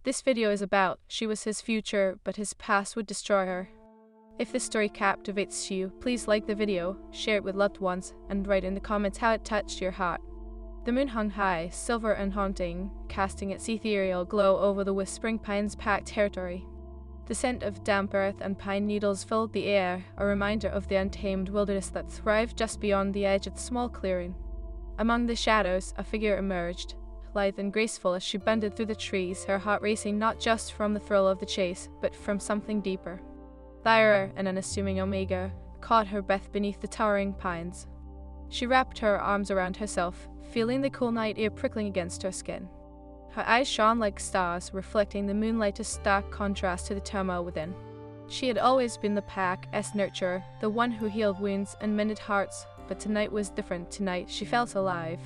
This video is about, she was his future, but his past would destroy her. If this story captivates you, please like the video, share it with loved ones, and write in the comments how it touched your heart. The moon hung high, silver and haunting, casting its ethereal glow over the whispering pines packed territory. The scent of damp earth and pine needles filled the air, a reminder of the untamed wilderness that thrived just beyond the edge of the small clearing. Among the shadows, a figure emerged, lithe and graceful as she bended through the trees, her heart racing not just from the thrill of the chase, but from something deeper. Lyra, an unassuming Omega, caught her breath beneath the towering pines. She wrapped her arms around herself, feeling the cool night air prickling against her skin. Her eyes shone like stars, reflecting the moonlight's stark contrast to the turmoil within. She had always been the pack's nurturer, the one who healed wounds and mended hearts, but tonight was different. Tonight she felt alive.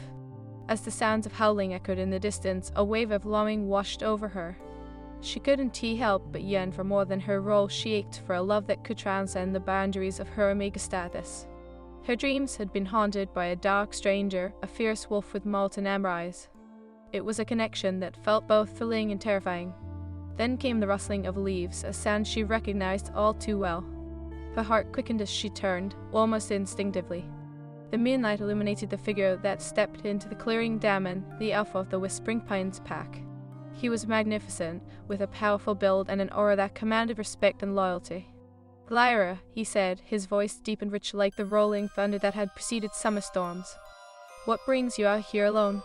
As the sounds of howling echoed in the distance, a wave of longing washed over her. She couldn't help but yearn for more than her role. She ached for a love that could transcend the boundaries of her Omega status. Her dreams had been haunted by a dark stranger, a fierce wolf with molten amber eyes. It was a connection that felt both thrilling and terrifying. Then came the rustling of leaves, a sound she recognized all too well. Her heart quickened as she turned, almost instinctively. The moonlight illuminated the figure that stepped into the clearing. Damon, the alpha of the Whispering Pines pack. He was magnificent, with a powerful build and an aura that commanded respect and loyalty. "Lyra," he said, his voice deep and rich like the rolling thunder that had preceded summer storms. "What brings you out here alone?"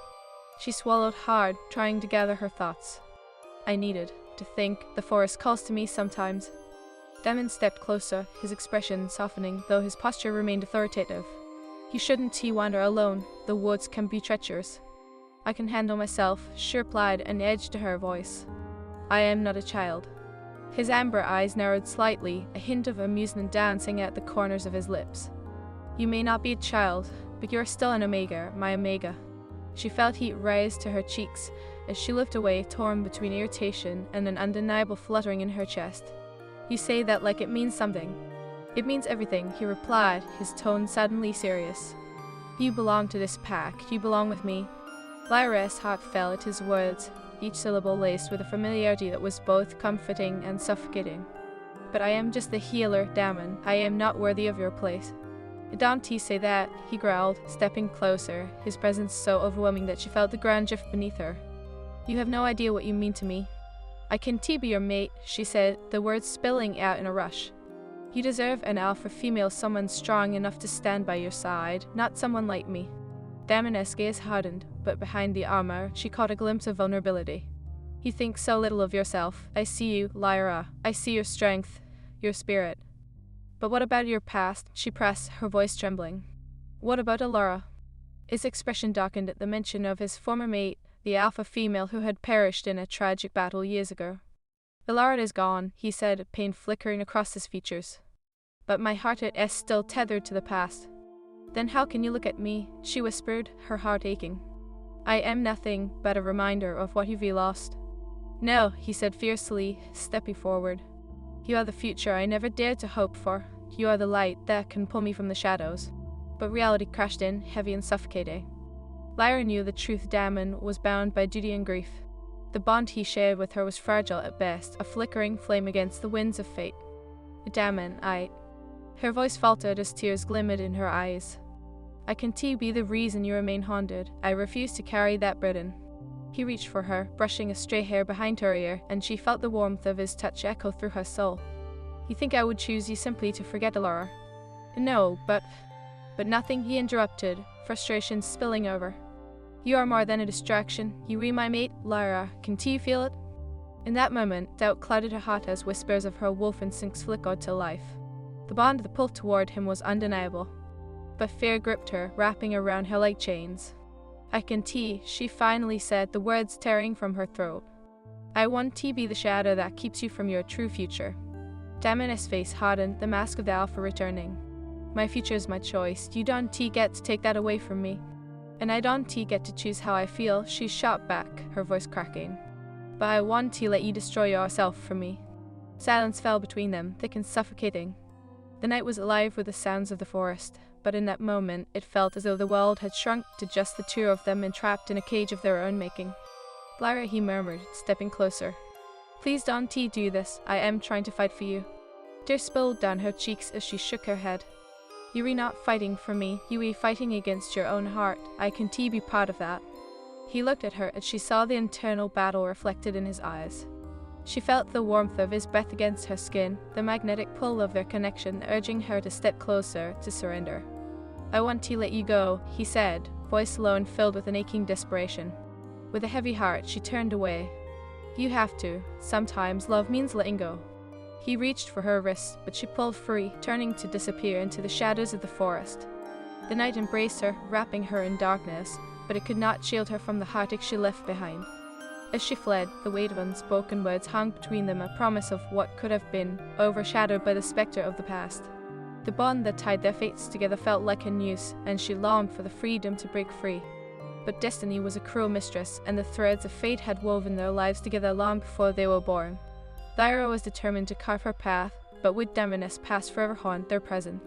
She swallowed hard, trying to gather her thoughts. "I needed to think. The forest calls to me sometimes." Damon stepped closer, his expression softening, though his posture remained authoritative. "You shouldn't wander alone. The woods can be treacherous." "I can handle myself," she replied, an edge to her voice. "I am not a child." His amber eyes narrowed slightly, a hint of amusement dancing at the corners of his lips. "You may not be a child, but you're still an Omega, my Omega." She felt heat rise to her cheeks as she looked away, torn between irritation and an undeniable fluttering in her chest. "You say that like it means something." "It means everything," he replied, his tone suddenly serious. "You belong to this pack. You belong with me." Lyra's heart fell at his words, each syllable laced with a familiarity that was both comforting and suffocating. "But I am just the healer, Damon. I am not worthy of your place." "Don't say that," he growled, stepping closer, his presence so overwhelming that she felt the ground drift beneath her. "You have no idea what you mean to me." "I can be your mate," she said, the words spilling out in a rush. "You deserve an alpha female, someone strong enough to stand by your side, not someone like me." Damon's gaze hardened, but behind the armor, she caught a glimpse of vulnerability. "You think so little of yourself. I see you, Lyra. I see your strength, your spirit." "But what about your past?" she pressed, her voice trembling. "What about Alara?" His expression darkened at the mention of his former mate, the alpha female who had perished in a tragic battle years ago. "Alara is gone," he said, pain flickering across his features. "But my heart is still tethered to the past." "Then how can you look at me?" she whispered, her heart aching. "I am nothing but a reminder of what you've lost." "No," he said fiercely, stepping forward. "You are the future I never dared to hope for. You are the light that can pull me from the shadows." But reality crashed in, heavy and suffocating. Lyra knew the truth. Damon was bound by duty and grief. The bond he shared with her was fragile at best, a flickering flame against the winds of fate. "Damon, Her voice faltered as tears glimmered in her eyes. "I can be the reason you remain haunted. I refuse to carry that burden." He reached for her, brushing a stray hair behind her ear, and she felt the warmth of his touch echo through her soul. "You think I would choose you simply to forget Alara?" "No, but nothing," he interrupted, frustration spilling over. "You are more than a distraction. You are my mate, Lyra. Can you feel it?" In that moment, doubt clouded her heart as whispers of her wolf instincts flickered to life. The bond that pulled toward him was undeniable. But fear gripped her, wrapping around her like chains. "I can she finally said, the words tearing from her throat. "I want to be the shadow that keeps you from your true future." Damon's face hardened, the mask of the alpha returning. "My future is my choice. You don't get to take that away from me." "And I don't get to choose how I feel," she shot back, her voice cracking. "But I want to let you destroy yourself for me." Silence fell between them, thick and suffocating. The night was alive with the sounds of the forest, but in that moment it felt as though the world had shrunk to just the two of them, entrapped in a cage of their own making. "Lyra," he murmured, stepping closer. Please don't do this, I am trying to fight for you. Tears spilled down her cheeks as she shook her head. You're not fighting for me, you're fighting against your own heart, I can be proud of that. He looked at her as she saw the internal battle reflected in his eyes. She felt the warmth of his breath against her skin, the magnetic pull of their connection urging her to step closer, to surrender. I want to let you go, he said, voice low and filled with an aching desperation. With a heavy heart, she turned away. You have to. Sometimes love means letting go. He reached for her wrist, but she pulled free, turning to disappear into the shadows of the forest. The night embraced her, wrapping her in darkness, but it could not shield her from the heartache she left behind. As she fled, the weight of unspoken words hung between them, a promise of what could have been, overshadowed by the specter of the past. The bond that tied their fates together felt like a noose, and she longed for the freedom to break free. But destiny was a cruel mistress, and the threads of fate had woven their lives together long before they were born. Lyra was determined to carve her path, but would Damoness pass forever haunt their present?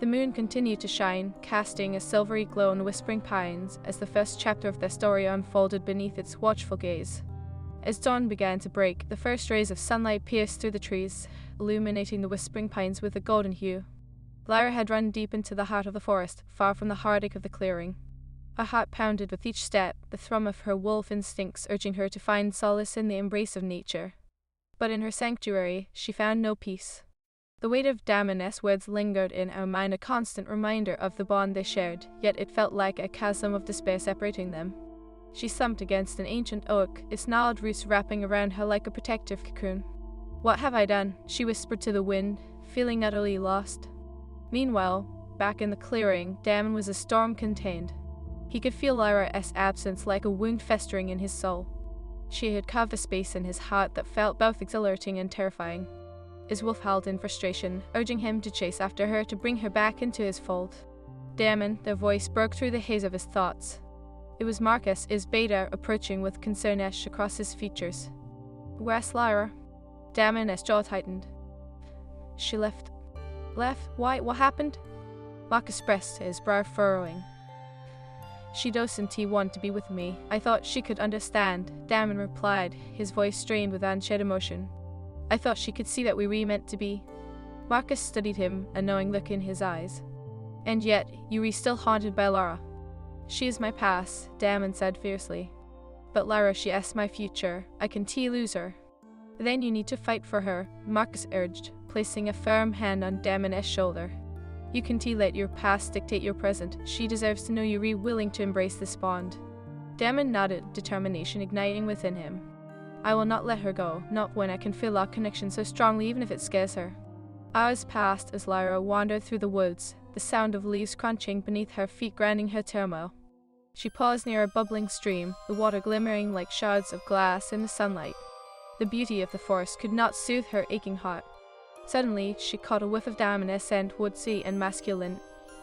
The moon continued to shine, casting a silvery glow on the whispering pines as the first chapter of their story unfolded beneath its watchful gaze. As dawn began to break, the first rays of sunlight pierced through the trees, illuminating the whispering pines with a golden hue. Lyra had run deep into the heart of the forest, far from the heartache of the clearing. Her heart pounded with each step, the thrum of her wolf instincts urging her to find solace in the embrace of nature. But in her sanctuary, she found no peace. The weight of Damoness words lingered in her mind, a constant reminder of the bond they shared, yet it felt like a chasm of despair separating them. She slumped against an ancient oak, its gnarled roots wrapping around her like a protective cocoon. What have I done? She whispered to the wind, feeling utterly lost. Meanwhile, back in the clearing, Damon was a storm contained. He could feel Lyra's absence like a wound festering in his soul. She had carved a space in his heart that felt both exhilarating and terrifying. His wolf howled in frustration, urging him to chase after her to bring her back into his fold. Damon, their voice broke through the haze of his thoughts. It was Marcus, his beta, approaching with concern etched across his features. Where's Lyra? Damon's jaw tightened. She left. Left? Why? What happened? Marcus pressed, his brow furrowing. She doesn't want to be with me. I thought she could understand, Damon replied, his voice strained with unshed emotion. I thought she could see that we were meant to be. Marcus studied him, a knowing look in his eyes. And yet, you are still haunted by Lyra. She is my past, Damon said fiercely. But Lyra, she is my future. I can lose her. Then you need to fight for her, Marcus urged, placing a firm hand on Damon's shoulder. You can let your past dictate your present. She deserves to know you are willing to embrace this bond. Damon nodded, determination igniting within him. I will not let her go, not when I can feel our connection so strongly even if it scares her. Hours passed as Lyra wandered through the woods, the sound of leaves crunching beneath her feet grinding her turmoil. She paused near a bubbling stream, the water glimmering like shards of glass in the sunlight. The beauty of the forest could not soothe her aching heart. Suddenly, she caught a whiff of Damon's scent, woodsy and masculine,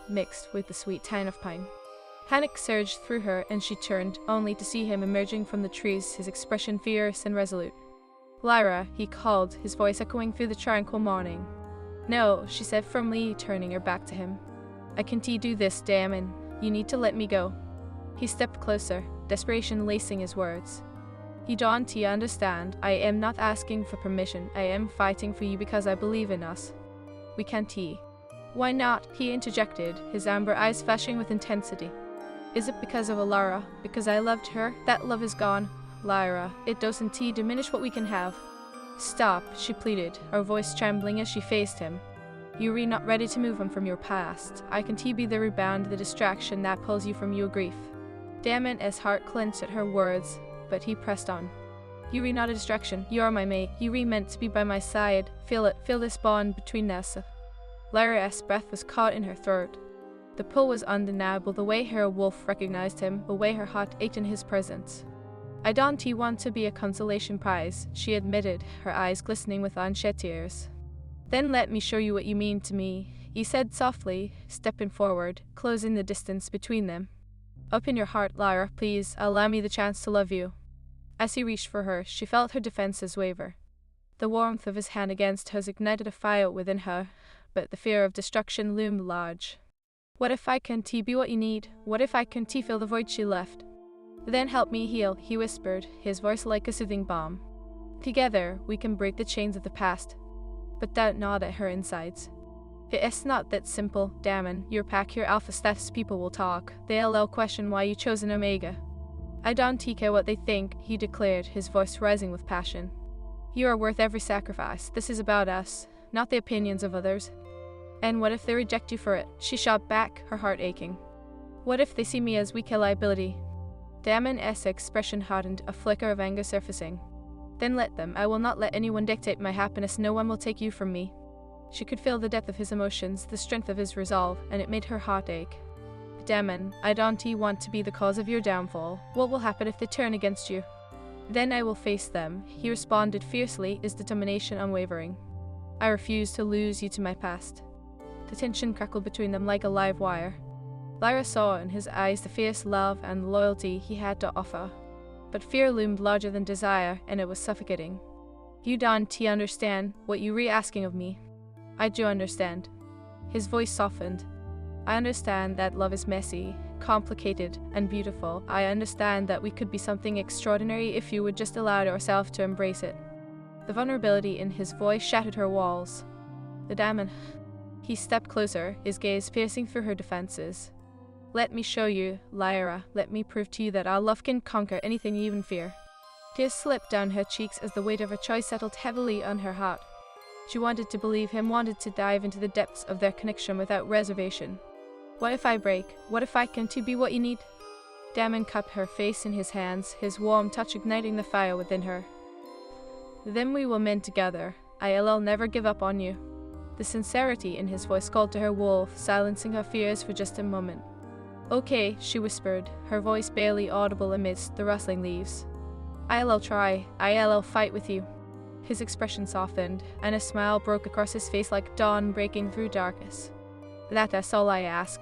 mixed with the sweet tang of pine. Panic surged through her, and she turned, only to see him emerging from the trees, his expression fierce and resolute. Lyra, he called, his voice echoing through the tranquil morning. No, she said firmly, turning her back to him. I can't do this, Damon. You need to let me go. He stepped closer, desperation lacing his words. You don't understand. I am not asking for permission. I am fighting for you because I believe in us. We can't. Why not? He interjected, his amber eyes flashing with intensity. Is it because of Alara? Because I loved her? That love is gone. Lyra, it doesn't diminish what we can have. Stop, she pleaded, her voice trembling as she faced him. You are not ready to move on from your past. I can be the rebound, the distraction that pulls you from your grief. Damon's heart clenched at her words, but he pressed on. You are not a distraction. You are my mate. You are meant to be by my side. Feel it. Feel this bond between us. Lyra's breath was caught in her throat. The pull was undeniable, the way her wolf recognized him, the way her heart ached in his presence. I don't want to be a consolation prize, she admitted, her eyes glistening with unshed tears. Then let me show you what you mean to me, he said softly, stepping forward, closing the distance between them. Open your heart, Lyra, please, allow me the chance to love you. As he reached for her, she felt her defenses waver. The warmth of his hand against hers ignited a fire within her, but the fear of destruction loomed large. What if I can't be what you need? What if I can't fill the void she left? Then help me heal, he whispered, his voice like a soothing balm. Together, we can break the chains of the past, but doubt not at her insides. It is not that simple, Damon. Your pack, your alpha status people will talk. They'll question why you chose an Omega. I don't care what they think, he declared, his voice rising with passion. You are worth every sacrifice. This is about us, not the opinions of others. And what if they reject you for it? She shot back, her heart aching. What if they see me as weak liability? Damon's expression hardened, a flicker of anger surfacing. Then let them. I will not let anyone dictate my happiness. No one will take you from me. She could feel the depth of his emotions, the strength of his resolve, and it made her heart ache. Damon, I don't want to be the cause of your downfall. What will happen if they turn against you? Then I will face them, he responded fiercely, his determination unwavering. I refuse to lose you to my past. The tension crackled between them like a live wire. Lyra saw in his eyes the fierce love and loyalty he had to offer. But fear loomed larger than desire, and it was suffocating. You don't understand what you were asking of me. I do understand. His voice softened. I understand that love is messy, complicated, and beautiful. I understand that we could be something extraordinary if you would just allow ourselves to embrace it. The vulnerability in his voice shattered her walls. The Damon. He stepped closer, his gaze piercing through her defenses. Let me show you, Lyra. Let me prove to you that our love can conquer anything you even fear. Tears slipped down her cheeks as the weight of her choice settled heavily on her heart. She wanted to believe him, wanted to dive into the depths of their connection without reservation. What if I break? What if I can be what you need? Damon cupped her face in his hands, his warm touch igniting the fire within her. Then we will mend together. I'll never give up on you. The sincerity in his voice called to her wolf, silencing her fears for just a moment. Okay, she whispered, her voice barely audible amidst the rustling leaves. I'll try. I'll fight with you. His expression softened, and a smile broke across his face like dawn breaking through darkness. That's all I ask.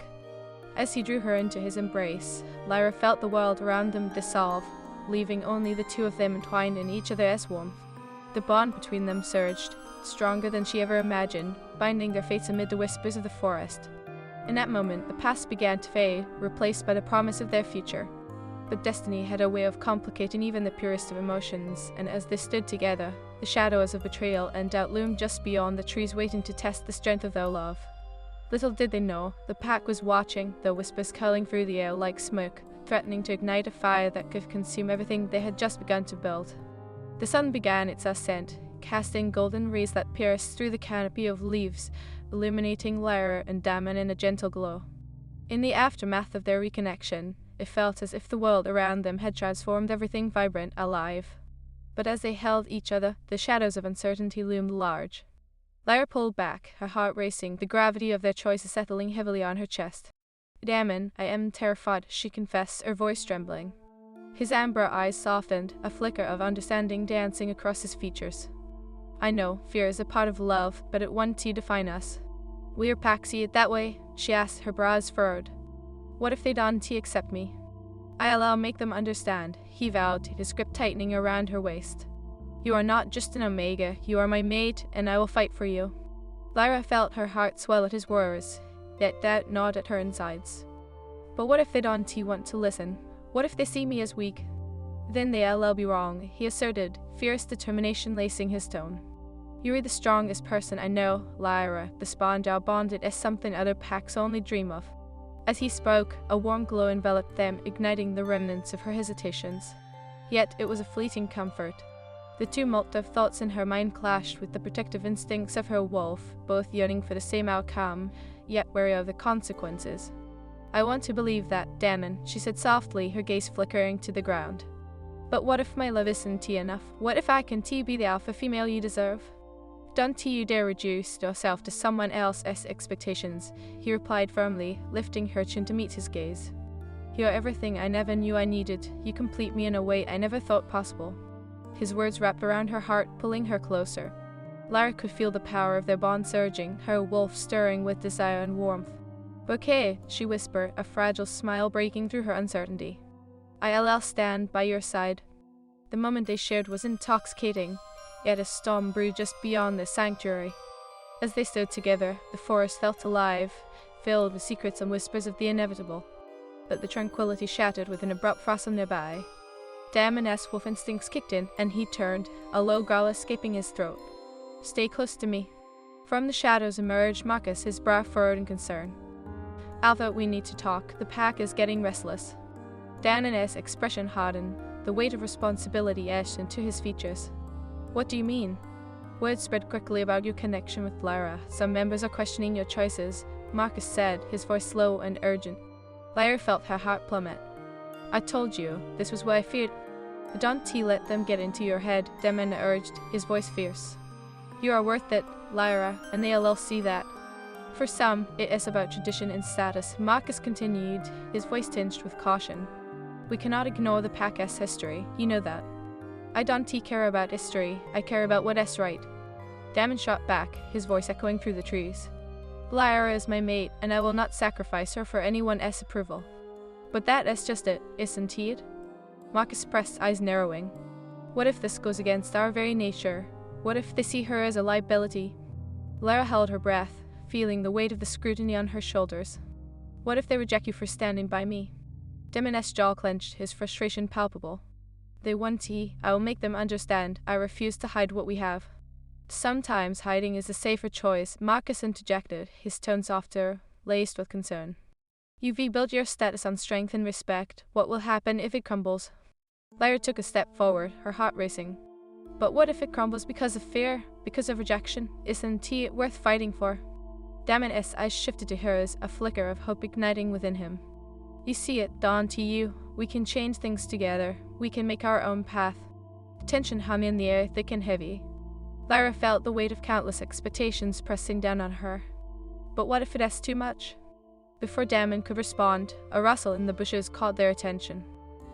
As he drew her into his embrace, Lyra felt the world around them dissolve, leaving only the two of them entwined in each other's warmth. The bond between them surged, stronger than she ever imagined, binding their fates amid the whispers of the forest. In that moment, the past began to fade, replaced by the promise of their future. But destiny had a way of complicating even the purest of emotions, and as they stood together, the shadows of betrayal and doubt loomed just beyond the trees, waiting to test the strength of their love. Little did they know, the pack was watching, their whispers curling through the air like smoke, threatening to ignite a fire that could consume everything they had just begun to build. The sun began its ascent, casting golden rays that pierced through the canopy of leaves, illuminating Lyra and Damon in a gentle glow. In the aftermath of their reconnection, it felt as if the world around them had transformed, everything vibrant, alive. But as they held each other, the shadows of uncertainty loomed large. Lyra pulled back, her heart racing, the gravity of their choices settling heavily on her chest. Damon, I am terrified, she confessed, her voice trembling. His amber eyes softened, a flicker of understanding dancing across his features. I know, fear is a part of love, but it won't define us. Will your pack see it that way? She asked, her brows furrowed. What if they don't accept me? I'll make them understand, he vowed, his grip tightening around her waist. You are not just an Omega, you are my mate, and I will fight for you. Lyra felt her heart swell at his words, yet doubt gnawed at her insides. But what if they don't want to listen? What if they see me as weak? Then they'll be wrong, he asserted, fierce determination lacing his tone. You are the strongest person I know, Lyra, the Spandau bonded as something other packs only dream of. As he spoke, a warm glow enveloped them, igniting the remnants of her hesitations. Yet it was a fleeting comfort. The tumult of thoughts in her mind clashed with the protective instincts of her wolf, both yearning for the same outcome, yet wary of the consequences. I want to believe that, Damon, she said softly, her gaze flickering to the ground. But what if my love isn't enough? What if I can be the alpha female you deserve? Don't you dare reduce yourself to someone else's expectations, he replied firmly, lifting her chin to meet his gaze. You are everything I never knew I needed. You complete me in a way I never thought possible. His words wrapped around her heart, pulling her closer. Lyra could feel the power of their bond surging, her wolf stirring with desire and warmth. Okay, she whispered, a fragile smile breaking through her uncertainty. I'll stand by your side. The moment they shared was intoxicating, yet a storm brewed just beyond the sanctuary. As they stood together, the forest felt alive, filled with secrets and whispers of the inevitable. But the tranquility shattered with an abrupt frost nearby. Damon's wolf instincts kicked in, and he turned, a low growl escaping his throat. "Stay close to me." From the shadows emerged Marcus, his brow furrowed in concern. "Alpha, we need to talk. The pack is getting restless." Damon's expression hardened, the weight of responsibility etched into his features. "What do you mean?" "Word spread quickly about your connection with Lyra. Some members are questioning your choices," Marcus said, his voice low and urgent. Lyra felt her heart plummet. "I told you, this was what I feared." "Don't let them get into your head," Damon urged, his voice fierce. "You are worth it, Lyra, and they'll all see that. For some, it is about tradition and status," Marcus continued, his voice tinged with caution. "We cannot ignore the pack's history, you know that." "I don't care about history, I care about what is right." Damon shot back, his voice echoing through the trees. "Lyra is my mate, and I will not sacrifice her for anyone else's approval." "But that is just it, isn't it?" Marcus pressed, eyes narrowing. "What if this goes against our very nature? What if they see her as a liability?" Lyra held her breath, feeling the weight of the scrutiny on her shoulders. "What if they reject you for standing by me?" Damon's jaw clenched, his frustration palpable. "They want I will make them understand. I refuse to hide what we have." "Sometimes hiding is a safer choice," Marcus interjected, his tone softer, laced with concern. "You've built your status on strength and respect. What will happen if it crumbles?" Lyra took a step forward, her heart racing. "But what if it crumbles because of fear, because of rejection? Isn't it worth fighting for?" Damon's eyes shifted to hers, a flicker of hope igniting within him. "You see it, don't you? We can change things together. We can make our own path." The tension hung in the air, thick and heavy. Lyra felt the weight of countless expectations pressing down on her. But what if it is too much? Before Damon could respond, a rustle in the bushes caught their attention.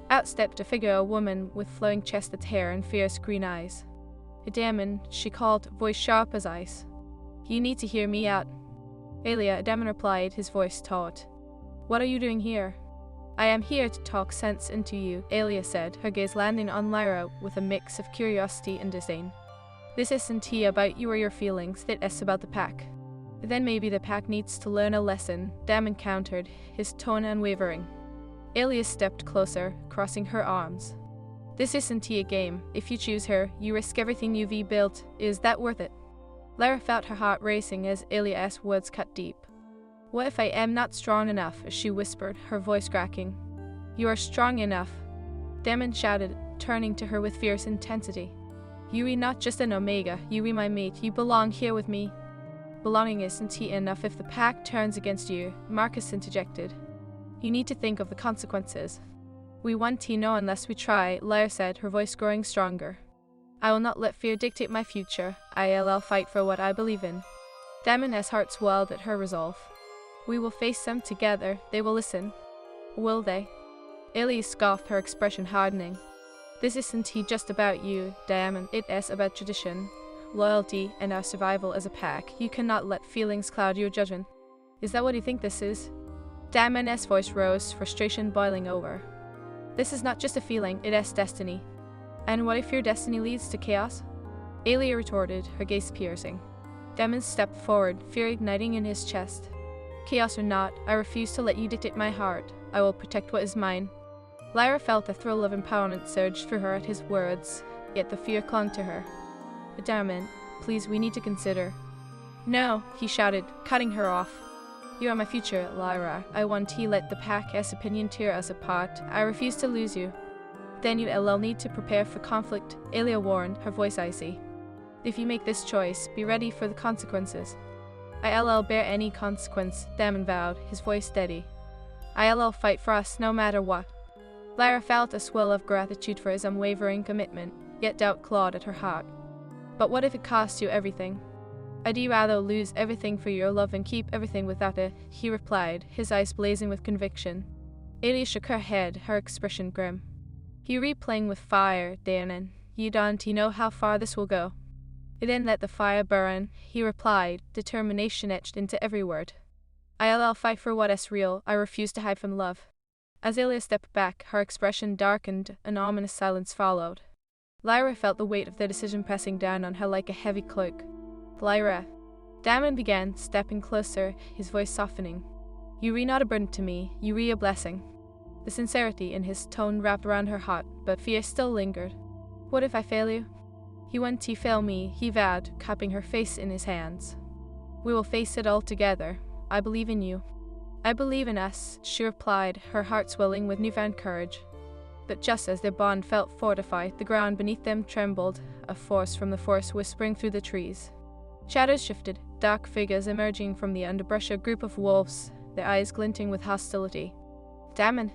Out stepped a figure, a woman with flowing chestnut hair and fierce green eyes. "Damon," she called, voice sharp as ice. "You need to hear me out." "Alia," Damon replied, his voice taut. "What are you doing here?" "I am here to talk sense into you," Alia said, her gaze landing on Lyra with a mix of curiosity and disdain. "This isn't about you or your feelings, it is about the pack." "Then maybe the pack needs to learn a lesson," Damon countered, his tone unwavering. Alia stepped closer, crossing her arms. "This isn't a game. If you choose her, you risk everything you've built. Is that worth it?" Lyra felt her heart racing as Alia's words cut deep. "What if I am not strong enough?" she whispered, her voice cracking. "You are strong enough," Damon shouted, turning to her with fierce intensity. "You are not just an Omega, you are my mate, you belong here with me." "Belonging isn't enough if the pack turns against you," Marcus interjected. "You need to think of the consequences." "We won't know unless we try," Lyra said, her voice growing stronger. "I will not let fear dictate my future. I'll fight for what I believe in." Damon's heart swelled at her resolve. "We will face them together. They will listen." "Will they?" Alia scoffed, her expression hardening. "This isn't just about you, Damon. It is about tradition, loyalty, and our survival as a pack. You cannot let feelings cloud your judgment." "Is that what you think this is?" Damon's voice rose, frustration boiling over. "This is not just a feeling, it is destiny." "And what if your destiny leads to chaos?" Alia retorted, her gaze piercing. Damon stepped forward, fear igniting in his chest. "Chaos or not, I refuse to let you dictate my heart. I will protect what is mine." Lyra felt a thrill of empowerment surge through her at his words, yet the fear clung to her. "Damon, please, we need to consider." "No," he shouted, cutting her off. "You are my future, Lyra. I won't let the pack's opinion tear us apart. I refuse to lose you." "Then you'll need to prepare for conflict," Alia warned, her voice icy. "If you make this choice, be ready for the consequences." "I'll bear any consequence," Damon vowed, his voice steady. "I'll fight for us no matter what." Lyra felt a swell of gratitude for his unwavering commitment, yet doubt clawed at her heart. "But what if it costs you everything?" "I'd rather lose everything for your love and keep everything without it," he replied, his eyes blazing with conviction. Alia shook her head, her expression grim. "You're playing with fire, Damon. You don't know how far this will go." "Then let the fire burn," he replied, determination etched into every word. "I'll fight for what is real. I refuse to hide from love." As Alia stepped back, her expression darkened, an ominous silence followed. Lyra felt the weight of the decision pressing down on her like a heavy cloak. "Lyra," Damon began, stepping closer, his voice softening. "You are not a burden to me, you are a blessing." The sincerity in his tone wrapped around her heart, but fear still lingered. What if I fail you? He won't fail me, he vowed, cupping her face in his hands. We will face it all together. I believe in you. I believe in us, she replied, her heart swelling with newfound courage. But just as their bond felt fortified, the ground beneath them trembled, a force from the forest whispering through the trees. Shadows shifted, dark figures emerging from the underbrush, a group of wolves, their eyes glinting with hostility. Damon!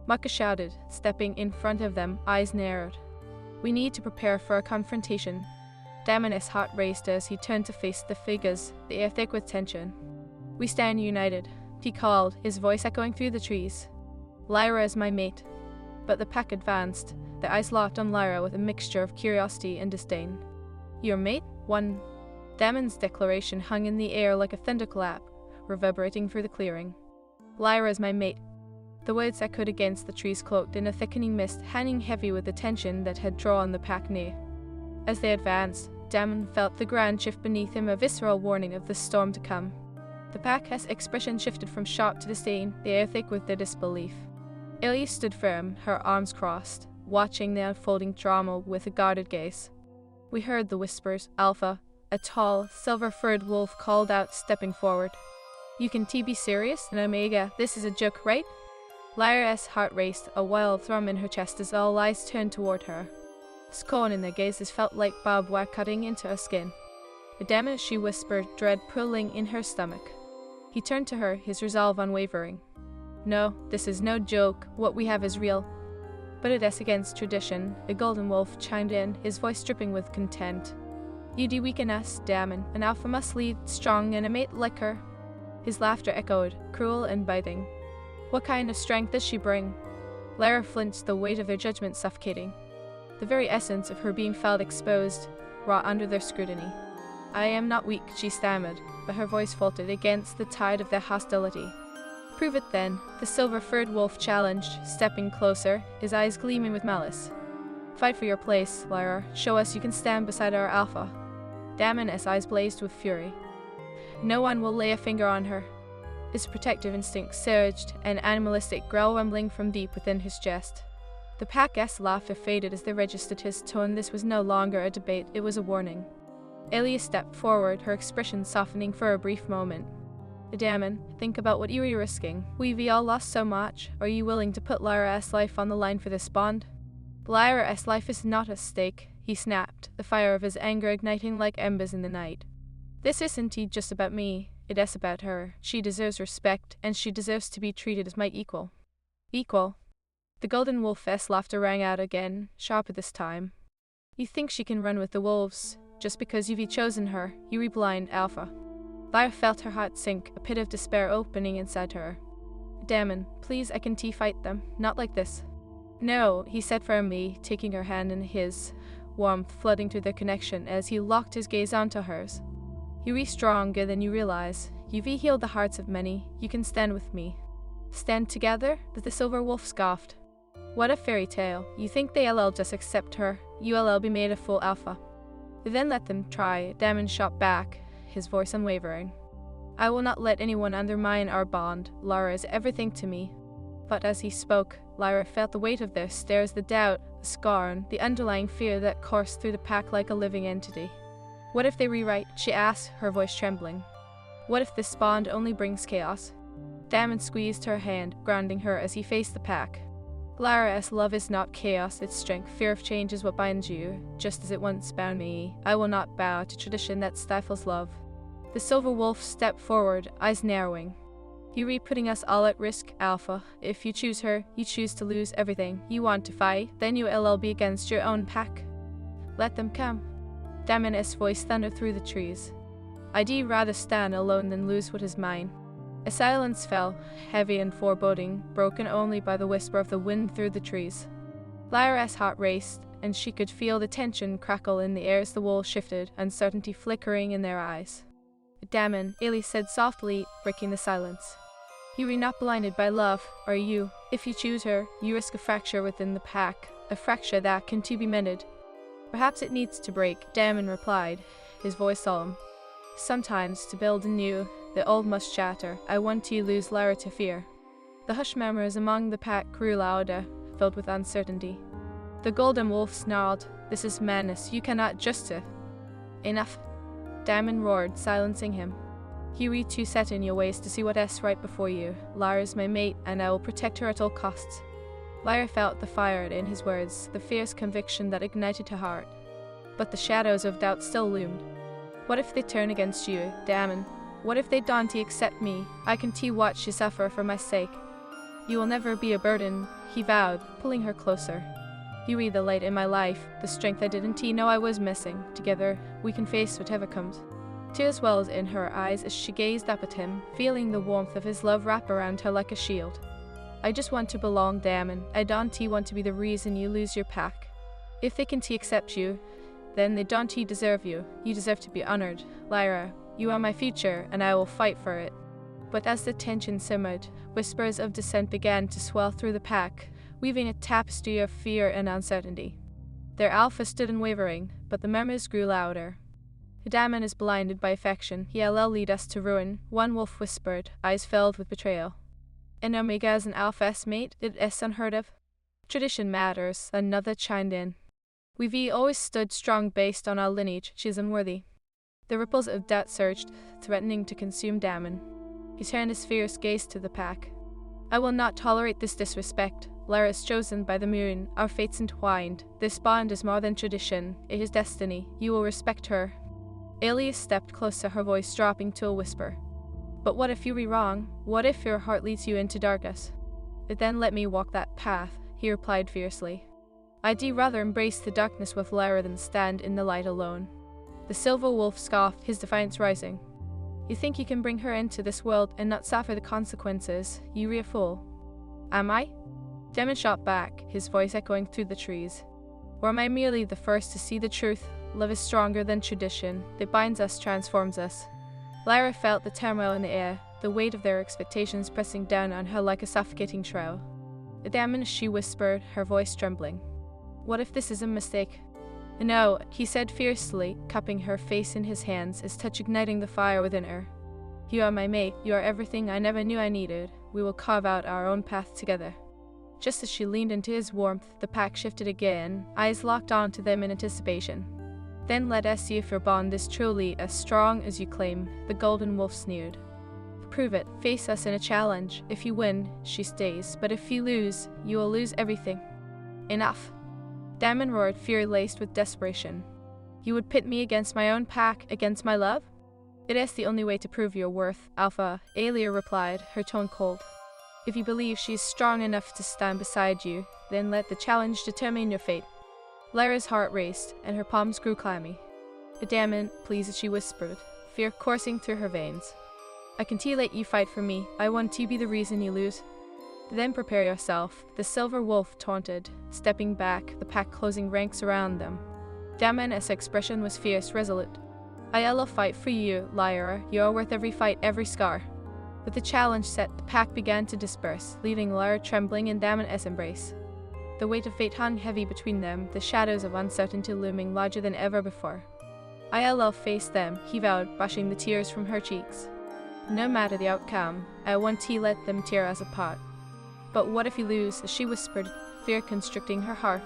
Micah shouted, stepping in front of them, eyes narrowed. We need to prepare for a confrontation. Damon's heart raced as he turned to face the figures, the air thick with tension. We stand united, he called, his voice echoing through the trees. Lyra is my mate. But the pack advanced, their eyes locked on Lyra with a mixture of curiosity and disdain. Your mate? One. Damon's declaration hung in the air like a thunderclap, reverberating through the clearing. Lyra is my mate. The words echoed against the trees cloaked in a thickening mist, hanging heavy with the tension that had drawn the pack near. As they advanced, Damon felt the ground shift beneath him, a visceral warning of the storm to come. The pack's expression shifted from shock to disdain, the air thick with their disbelief. Ilya stood firm, her arms crossed, watching the unfolding drama with a guarded gaze. We heard the whispers. Alpha, a tall, silver-furred wolf, called out, stepping forward. You can be serious? And Omega, this is a joke, right? Lyra's heart raced, a wild thrum in her chest as all eyes turned toward her. Scorn in their gazes felt like barbed wire cutting into her skin. Damn it, she whispered, dread pulling in her stomach. He turned to her, his resolve unwavering. No, this is no joke, what we have is real. But it is against tradition, a golden wolf chimed in, his voice dripping with contempt. You weaken us, Damon. An alpha must lead, strong, and a mate like her. His laughter echoed, cruel and biting. What kind of strength does she bring? Lyra flinched, the weight of their judgment suffocating. The very essence of her being felt exposed, raw under their scrutiny. I am not weak, she stammered, but her voice faltered against the tide of their hostility. Prove it then, the silver-furred wolf challenged, stepping closer, his eyes gleaming with malice. Fight for your place, Lyra. Show us you can stand beside our alpha. Damon's eyes blazed with fury. No one will lay a finger on her. His protective instinct surged, an animalistic growl rumbling from deep within his chest. The pack's laughter faded as they registered his tone. This was no longer a debate, it was a warning. Ilya stepped forward, her expression softening for a brief moment. Damon, think about what you were risking. We've all lost so much. Are you willing to put Lyra's life on the line for this bond? Lyra's life is not at stake, he snapped, the fire of his anger igniting like embers in the night. This isn't just about me, it is about her. She deserves respect, and she deserves to be treated as my equal. Equal? The golden wolf's laughter rang out again, sharper this time. You think she can run with the wolves, just because you've chosen her, you blind alpha. Lyra felt her heart sink, a pit of despair opening inside her. Damon, please, I can fight them, not like this. No, he said firmly, taking her hand in his, warmth flooding through their connection as he locked his gaze onto hers. You're stronger than you realize. You've healed the hearts of many. You can stand with me. Stand together? The silver wolf scoffed. What a fairy tale. You think they'll just accept her? You'll be made a full alpha. Then let them try, Damon shot back, his voice unwavering. I will not let anyone undermine our bond. Lyra is everything to me. But as he spoke, Lyra felt the weight of their stares, the doubt, the scorn, the underlying fear that coursed through the pack like a living entity. What if they rewrite? She asked, her voice trembling. What if this bond only brings chaos? Damon squeezed her hand, grounding her as he faced the pack. Lyra's love is not chaos, its strength. Fear of change is what binds you, just as it once bound me. I will not bow to tradition that stifles love. The silver wolf stepped forward, eyes narrowing. You're putting us all at risk, Alpha. If you choose her, you choose to lose everything. You want to fight, then you'll be against your own pack. Let them come. Damon's voice thundered through the trees. I'd rather stand alone than lose what is mine. A silence fell, heavy and foreboding, broken only by the whisper of the wind through the trees. Lyra's heart raced, and she could feel the tension crackle in the air as the wolves shifted, uncertainty flickering in their eyes. Damon, Illy said softly, breaking the silence. You are not blinded by love, are you? If you choose her, you risk a fracture within the pack, a fracture that can be mended. Perhaps it needs to break, Damon replied, his voice solemn. Sometimes, to build anew, the old must shatter. I want to lose Lyra to fear. The hushed murmurs among the pack grew louder, filled with uncertainty. The golden wolf snarled, "This is madness, you cannot justice." "Enough," Diamond roared, silencing him. "You read too set in your ways to see what is right before you. Lyra is my mate, and I will protect her at all costs." Lyra felt the fire in his words, the fierce conviction that ignited her heart. But the shadows of doubt still loomed. What if they turn against you, Diamond? What if they don't accept me? I can watch you suffer for my sake. "You will never be a burden," he vowed, pulling her closer. "You read the light in my life, the strength I didn't know I was missing. Together, we can face whatever comes." Tears welled in her eyes as she gazed up at him, feeling the warmth of his love wrap around her like a shield. "I just want to belong, Diamond. I don't want to be the reason you lose your pack. If they can accept you, then they don't deserve you. You deserve to be honored. Lyra, you are my future, and I will fight for it." But as the tension simmered, whispers of dissent began to swell through the pack, weaving a tapestry of fear and uncertainty. Their alpha stood unwavering, but the murmurs grew louder. "Diamond is blinded by affection. He'll lead us to ruin," one wolf whispered, eyes filled with betrayal. "An Omega as an Alpha's mate? It is unheard of." "Tradition matters," another chimed in. "We've always stood strong based on our lineage. She's unworthy." The ripples of doubt surged, threatening to consume Diamond. He turned his fierce gaze to the pack. "I will not tolerate this disrespect. Lyra is chosen by the moon, our fates entwined. This bond is more than tradition, it is destiny. You will respect her." Alias stepped closer, her voice dropping to a whisper. "But what if you be wrong? What if your heart leads you into darkness?" "Then let me walk that path," he replied fiercely. "I'd rather embrace the darkness with Lyra than stand in the light alone." The silver wolf scoffed, his defiance rising. "You think you can bring her into this world and not suffer the consequences? You real fool." "Am I?" Diamond shot back, his voice echoing through the trees. "Or am I merely the first to see the truth? Love is stronger than tradition. That binds us, transforms us." Lyra felt the turmoil in the air, the weight of their expectations pressing down on her like a suffocating shroud. "Diamond," she whispered, her voice trembling. "What if this is a mistake?" "No," he said fiercely, cupping her face in his hands, his touch igniting the fire within her. "You are my mate. You are everything I never knew I needed. We will carve out our own path together." Just as she leaned into his warmth, the pack shifted again, eyes locked onto them in anticipation. "Then let us see if your bond is truly as strong as you claim," the golden wolf sneered. "Prove it. Face us in a challenge. If you win, she stays, but if you lose, you will lose everything." "Enough!" Diamond roared, fear laced with desperation. "You would pit me against my own pack, against my love?" "It is the only way to prove your worth, Alpha," Alia replied, her tone cold. "If you believe she is strong enough to stand beside you, then let the challenge determine your fate." Lyra's heart raced, and her palms grew clammy. "Diamond, please," she whispered, fear coursing through her veins. "I can let you fight for me. I want to be the reason you lose." "Then prepare yourself," the silver wolf taunted, stepping back, the pack closing ranks around them. Diamond's expression was fierce, resolute. "I'll fight for you, Lyra. You are worth every fight, every scar." With the challenge set, the pack began to disperse, leaving Lyra trembling in Diamond's embrace. The weight of fate hung heavy between them, the shadows of uncertainty looming larger than ever before. "I'll face them," he vowed, brushing the tears from her cheeks. "No matter the outcome, I want to let them tear us apart." "But what if you lose?" she whispered, fear constricting her heart.